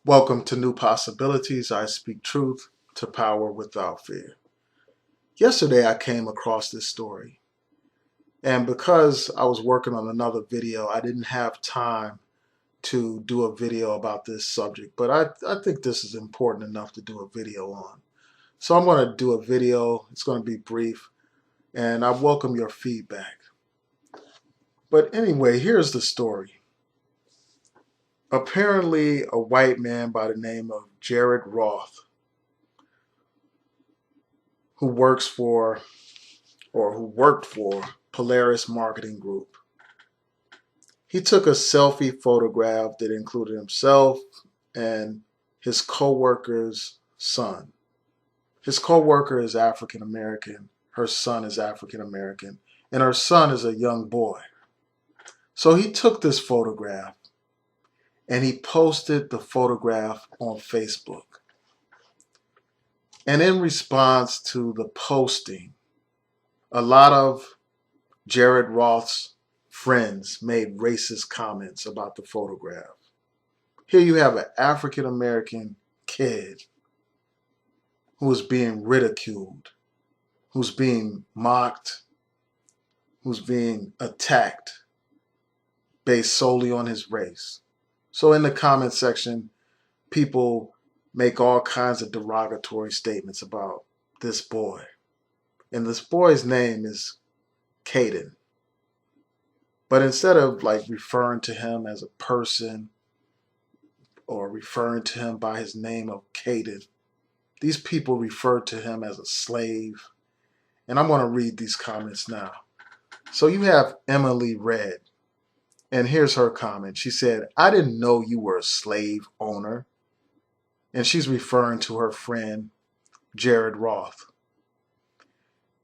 Welcome to New Possibilities. I speak truth to power without fear. Yesterday I came across this story, and because I was working on another video, I didn't have time to do a video about this subject, but I think this is important enough to do a video on. So I'm going to do a video. It's going to be brief, and I welcome your feedback. But anyway, here's the story. Apparently, a white man by the name of Gerod Roth, who works for who worked for Polaris Marketing Group. He took a selfie photograph that included himself and his co-worker's son. His co-worker is African American, her son is African American, and her son is a young boy. So he took this photograph and he posted the photograph on Facebook. And in response to the posting, a lot of Gerod Roth's friends made racist comments about the photograph. Here you have an African American kid who is being ridiculed, who's being mocked, who's being attacked based solely on his race. So in the comment section, people make all kinds of derogatory statements about this boy. And this boy's name is Cayden. But instead of referring to him as a person or referring to him by his name of Cayden, these people refer to him as a slave. And I'm going to read these comments now. So you have Irene Red. And here's her comment. She said, "I didn't know you were a slave owner." And she's referring to her friend, Gerod Roth.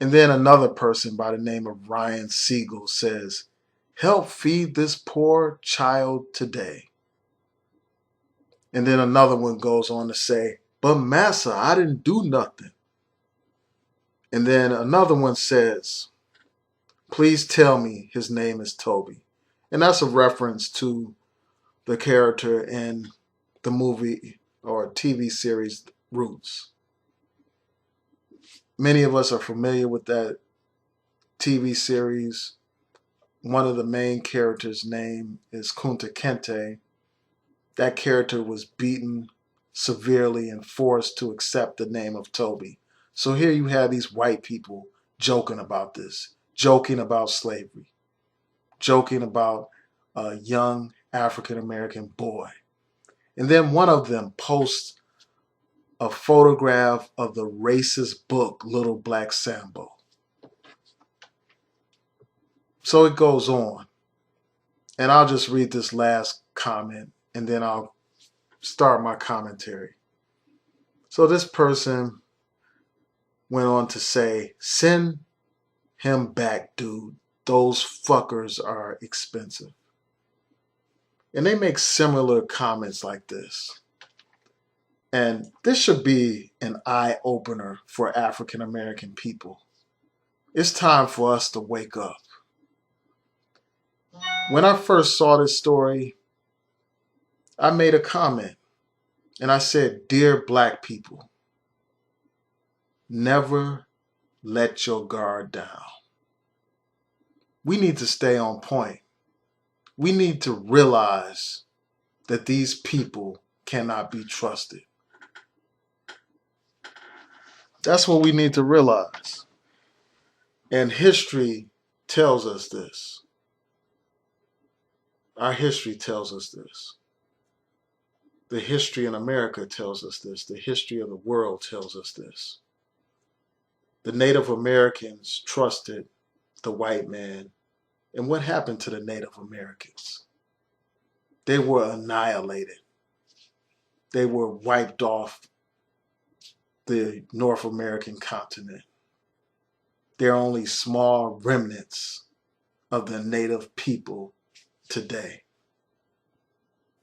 And then another person by the name of Ryan Siegel says, "Help feed this poor child today." And then another one goes on to say, "But massa, I didn't do nothing." And then another one says, "Please tell me his name is Toby." And that's a reference to the character in the movie or TV series Roots. Many of us are familiar with that TV series. One of the main characters' name is Kunta Kente. That character was beaten severely and forced to accept the name of Toby. So here you have these white people joking about this, joking about slavery, joking about a young African American boy. And then one of them posts a photograph of the racist book, Little Black Sambo. So it goes on. And I'll just read this last comment and then I'll start my commentary. So this person went on to say, "Send him back, dude. Those fuckers are expensive." And they make similar comments like this. And this should be an eye-opener for African American people. It's time for us to wake up. When I first saw this story, I made a comment and I said, "Dear black people, never let your guard down. We need to stay on point. We need to realize that these people cannot be trusted." That's what we need to realize. And history tells us this. Our history tells us this. The history in America tells us this. The history of the world tells us this. The Native Americans trusted the white man. And what happened to the Native Americans? They were annihilated. They were wiped off the North American continent. There are only small remnants of the native people today.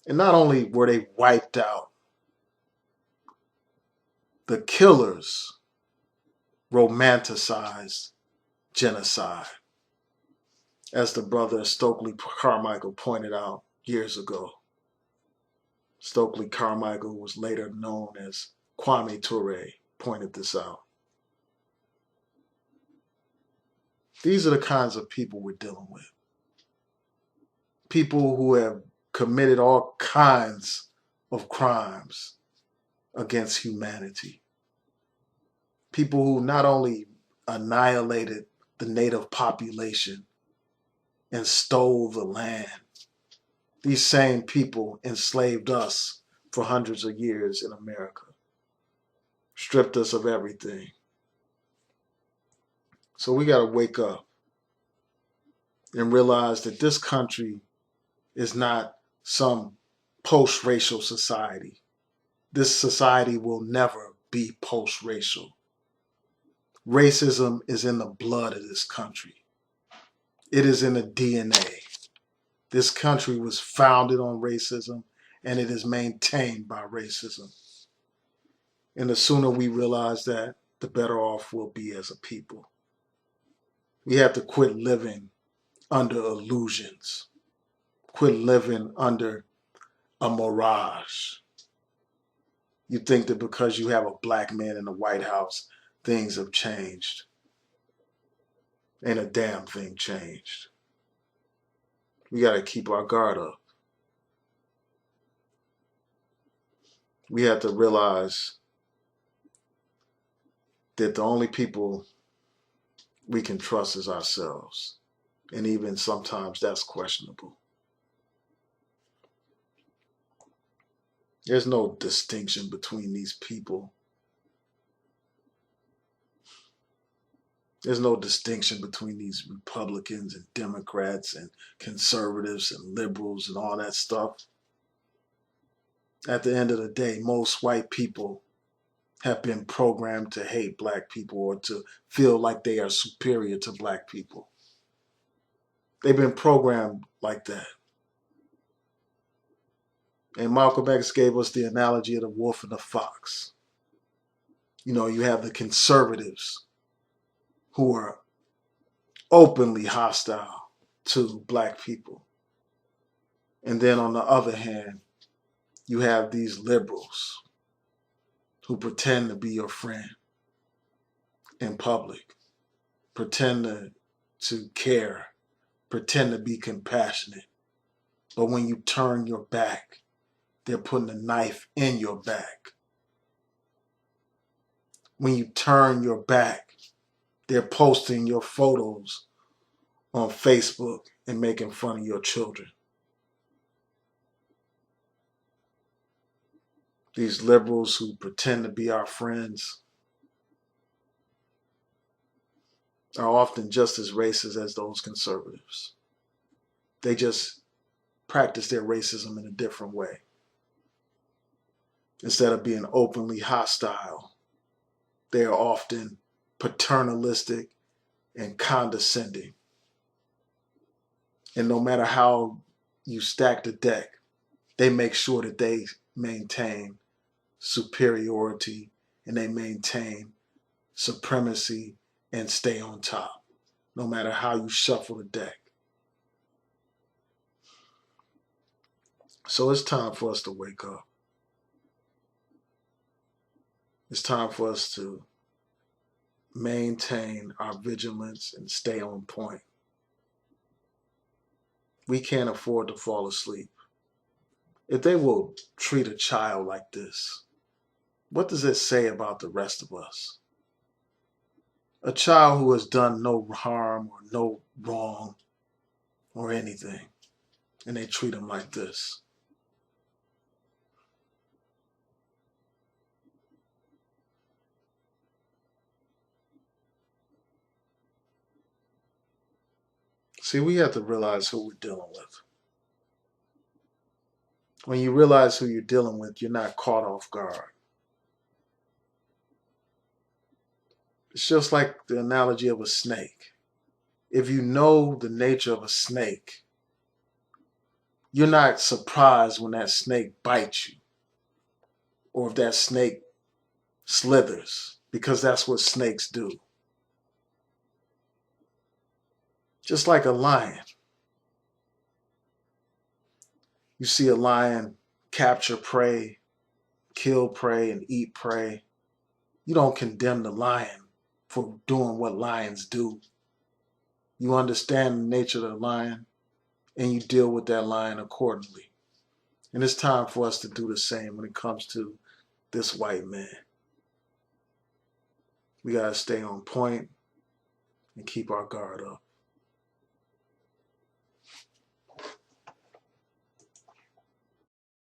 And not only were they wiped out, the killers romanticized genocide, as the brother Stokely Carmichael pointed out years ago. Stokely Carmichael, who was later known as Kwame Ture, pointed this out. These are the kinds of people we're dealing with. People who have committed all kinds of crimes against humanity. People who not only annihilated the native population and stole the land, these same people enslaved us for hundreds of years in America, stripped us of everything. So we got to wake up and realize that this country is not some post-racial society. This society will never be post-racial. Racism is in the blood of this country. It is in the DNA. This country was founded on racism, and it is maintained by racism. And the sooner we realize that, the better off we'll be as a people. We have to quit living under illusions, quit living under a mirage. You think that because you have a black man in the White House, things have changed. Ain't a damn thing changed. We got to keep our guard up. We have to realize that the only people we can trust is ourselves. And even sometimes that's questionable. There's no distinction between these people. There's no distinction between these Republicans and Democrats and conservatives and liberals and all that stuff. At the end of the day, most white people have been programmed to hate black people or to feel like they are superior to black people. They've been programmed like that. And Malcolm X gave us the analogy of the wolf and the fox. You know, you have the conservatives who are openly hostile to black people. And then on the other hand, you have these liberals who pretend to be your friend in public, pretend to care, pretend to be compassionate. But when you turn your back, they're putting a knife in your back. When you turn your back, they're posting your photos on Facebook and making fun of your children. These liberals who pretend to be our friends are often just as racist as those conservatives. They just practice their racism in a different way. Instead of being openly hostile, they are often paternalistic and condescending. And no matter how you stack the deck, they make sure that they maintain superiority and they maintain supremacy and stay on top, no matter how you shuffle the deck. So it's time for us to wake up. It's time for us to maintain our vigilance and stay on point. We can't afford to fall asleep. If they will treat a child like this, what does it say about the rest of us? A child who has done no harm or no wrong or anything, and they treat him like this. See, we have to realize who we're dealing with. When you realize who you're dealing with, you're not caught off guard. It's just like the analogy of a snake. If you know the nature of a snake, you're not surprised when that snake bites you or if that snake slithers, because that's what snakes do. Just like a lion. You see a lion capture prey, kill prey, and eat prey. You don't condemn the lion for doing what lions do. You understand the nature of the lion, and you deal with that lion accordingly. And it's time for us to do the same when it comes to this white man. We got to stay on point and keep our guard up.